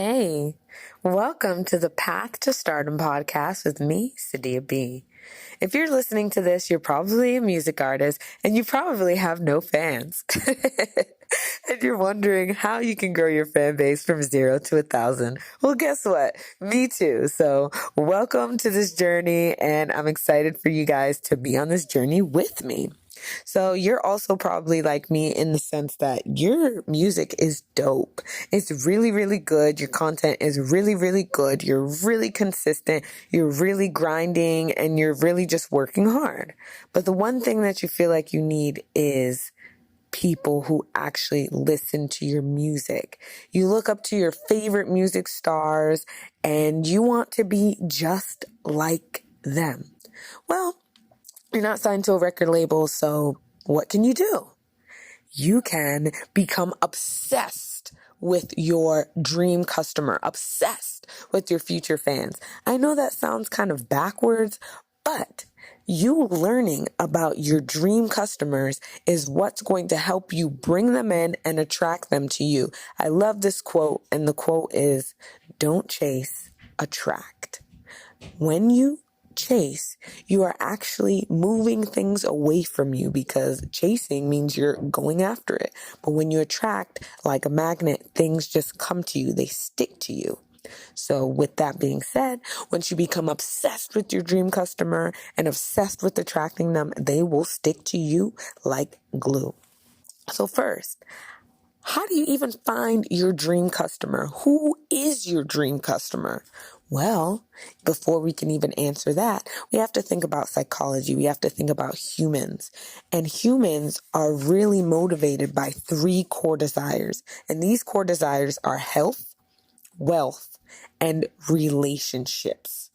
Hey, welcome to the Path to Stardom podcast with me, Sadia B. If you're listening to this, you're probably a music artist and you probably have no fans. And you're wondering how you can grow your fan base from 0 to 1,000. Well, guess what? Me too. So welcome to this journey, and I'm excited for you guys to be on this journey with me. So you're also probably like me in the sense that your music is dope. It's really, really good. Your content is really, really good. You're really consistent. You're really grinding and you're really just working hard. But the one thing that you feel like you need is people who actually listen to your music. You look up to your favorite music stars and you want to be just like them. Well, you're not signed to a record label, so what can you do? You can become obsessed with your dream customer, obsessed with your future fans. I know that sounds kind of backwards, but you learning about your dream customers is what's going to help you bring them in and attract them to you. I love this quote, and the quote is, "Don't chase, attract." When you chase, you are actually moving things away from you because chasing means you're going after it. But when you attract, like a magnet, things just come to you. They stick to you. So with that being said, once you become obsessed with your dream customer and obsessed with attracting them, they will stick to you like glue. So first, how do you even find your dream customer? Who is your dream customer? Well, before we can even answer that, we have to think about psychology. We have to think about humans. And humans are really motivated by 3 core desires. And these core desires are health, wealth, and relationships.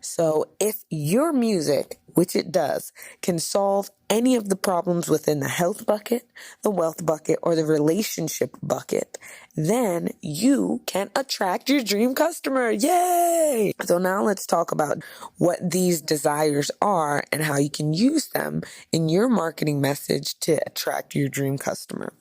So if your music, which it does, can solve any of the problems within the health bucket, the wealth bucket, or the relationship bucket, then you can attract your dream customer. Yay! So now let's talk about what these desires are and how you can use them in your marketing message to attract your dream customer.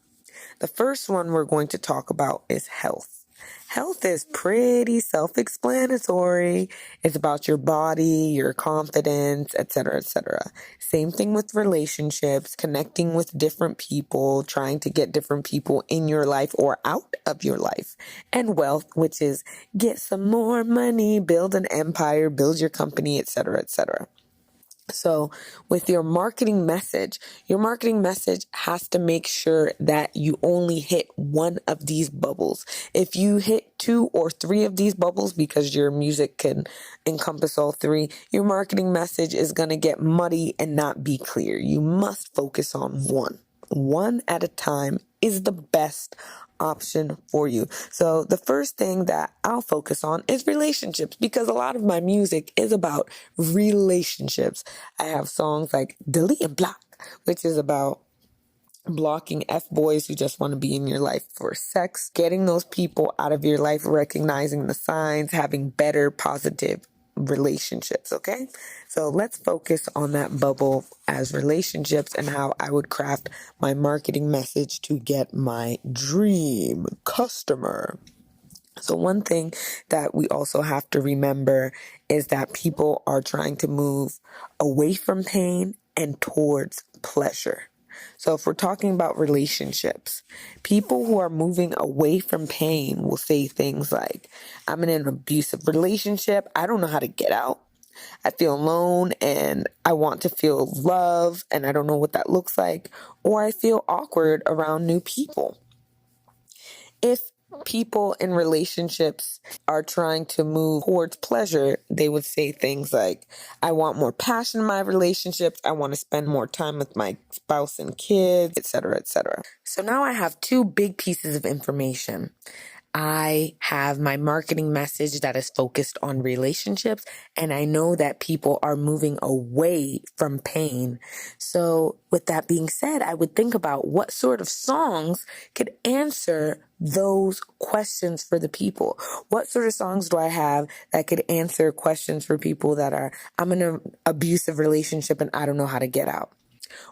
The first one we're going to talk about is health. Health is pretty self-explanatory. It's about your body, your confidence, etc., etc. Same thing with relationships, connecting with different people, trying to get different people in your life or out of your life. And wealth, which is get some more money, build an empire, build your company, etc., etc. So with your marketing message has to make sure that you only hit one of these bubbles. If you hit 2 or 3 of these bubbles, because your music can encompass all 3, your marketing message is going to get muddy and not be clear. You must focus on one at a time is the best option for you. So the first thing that I'll focus on is relationships, because a lot of my music is about relationships. I have songs like Delete and Block, which is about blocking F-boys who just want to be in your life for sex, getting those people out of your life, recognizing the signs, having better positive relationships, okay? So let's focus on that bubble as relationships and how I would craft my marketing message to get my dream customer. So one thing that we also have to remember is that people are trying to move away from pain and towards pleasure. So if we're talking about relationships, people who are moving away from pain will say things like, I'm in an abusive relationship. I don't know how to get out. I feel alone and I want to feel love and I don't know what that looks like. Or I feel awkward around new people. If people in relationships are trying to move towards pleasure, they would say things like, I want more passion in my relationships. I want to spend more time with my spouse and kids, etc., etc. So now I have 2 big pieces of information. I have my marketing message that is focused on relationships, and I know that people are moving away from pain. So with that being said, I would think about what sort of songs could answer those questions for the people. What sort of songs do I have that could answer questions for people that are, I'm in an abusive relationship and I don't know how to get out?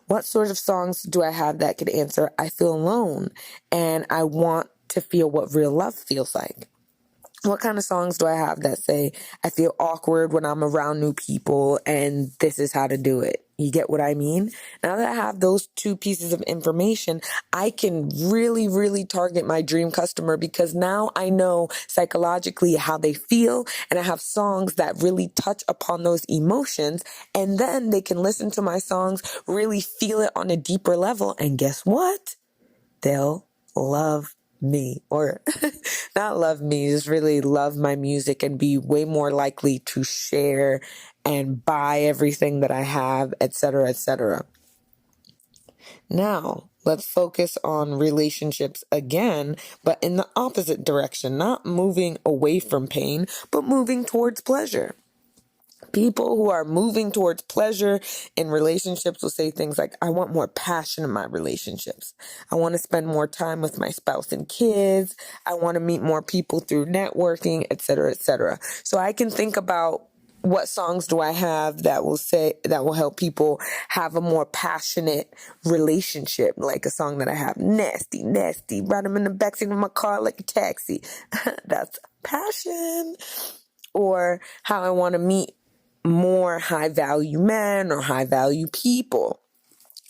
What sort of songs do I have that could answer, I feel alone and I want to feel what real love feels like? What kind of songs do I have that say, I feel awkward when I'm around new people and this is how to do it? You get what I mean? Now that I have those two pieces of information, I can really, really target my dream customer because now I know psychologically how they feel and I have songs that really touch upon those emotions. And then they can listen to my songs, really feel it on a deeper level. And guess what? They'll love me, or not love me, just really love my music and be way more likely to share and buy everything that I have, etc., etc. Now, let's focus on relationships again, but in the opposite direction, not moving away from pain, but moving towards pleasure. People who are moving towards pleasure in relationships will say things like, I want more passion in my relationships. I want to spend more time with my spouse and kids. I want to meet more people through networking, etc., etc. So I can think about what songs do I have that will help people have a more passionate relationship, like a song that I have, Nasty, Nasty, ride them in the backseat of my car like a taxi. That's passion. Or how I want to meet more high value men or high value people.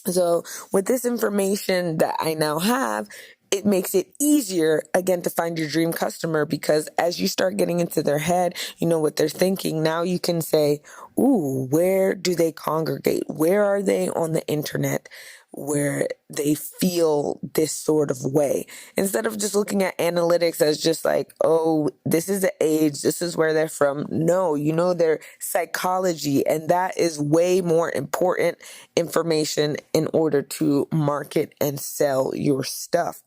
So with this information that I now have, it makes it easier, again, to find your dream customer, because as you start getting into their head, you know what they're thinking. Now you can say, ooh, where do they congregate? Where are they on the internet where they feel this sort of way? Instead of just looking at analytics as just like, oh, this is the age, this is where they're from. No, you know their psychology, and that is way more important information in order to market and sell your stuff.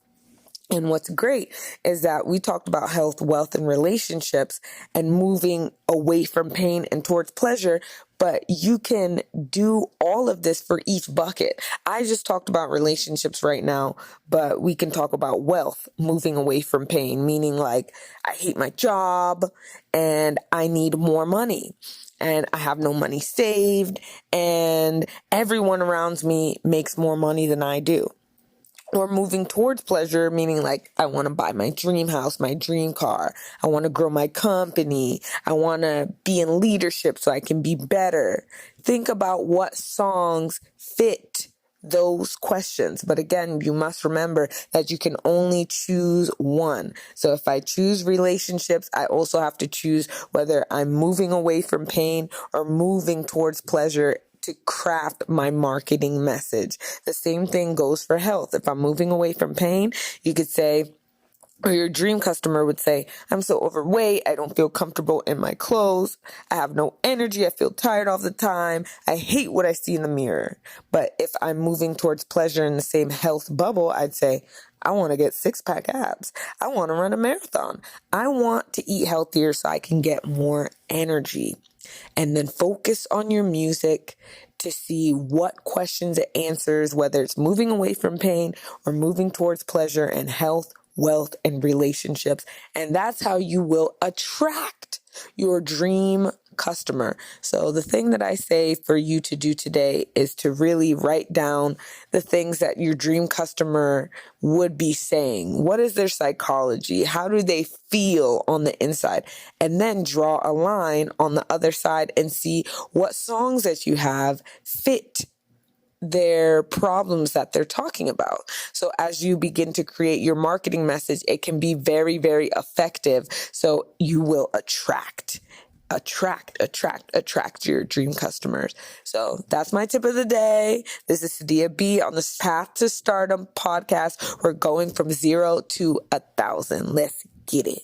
And what's great is that we talked about health, wealth, and relationships and moving away from pain and towards pleasure, but you can do all of this for each bucket. I just talked about relationships right now, but we can talk about wealth, moving away from pain, meaning like I hate my job and I need more money and I have no money saved and everyone around me makes more money than I do. Or moving towards pleasure, meaning like I want to buy my dream house, my dream car. I want to grow my company. I want to be in leadership so I can be better. Think about what songs fit those questions. But again, you must remember that you can only choose one. So if I choose relationships, I also have to choose whether I'm moving away from pain or moving towards pleasure to craft my marketing message. The same thing goes for health. If I'm moving away from pain, you could say, or your dream customer would say, I'm so overweight, I don't feel comfortable in my clothes, I have no energy, I feel tired all the time, I hate what I see in the mirror. But if I'm moving towards pleasure in the same health bubble, I'd say, I want to get 6-pack abs. I want to run a marathon. I want to eat healthier so I can get more energy. And then focus on your music to see what questions it answers, whether it's moving away from pain or moving towards pleasure and health, wealth, and relationships. And that's how you will attract your dream customer. So the thing that I say for you to do today is to really write down the things that your dream customer would be saying. What is their psychology? How do they feel on the inside? And then draw a line on the other side and see what songs that you have fit their problems that they're talking about. So as you begin to create your marketing message, it can be very, very effective. So you will attract your dream customers. So that's my tip of the day. This is Sadia B on the Path to Stardom podcast. We're going from 0 to 1,000. Let's get it.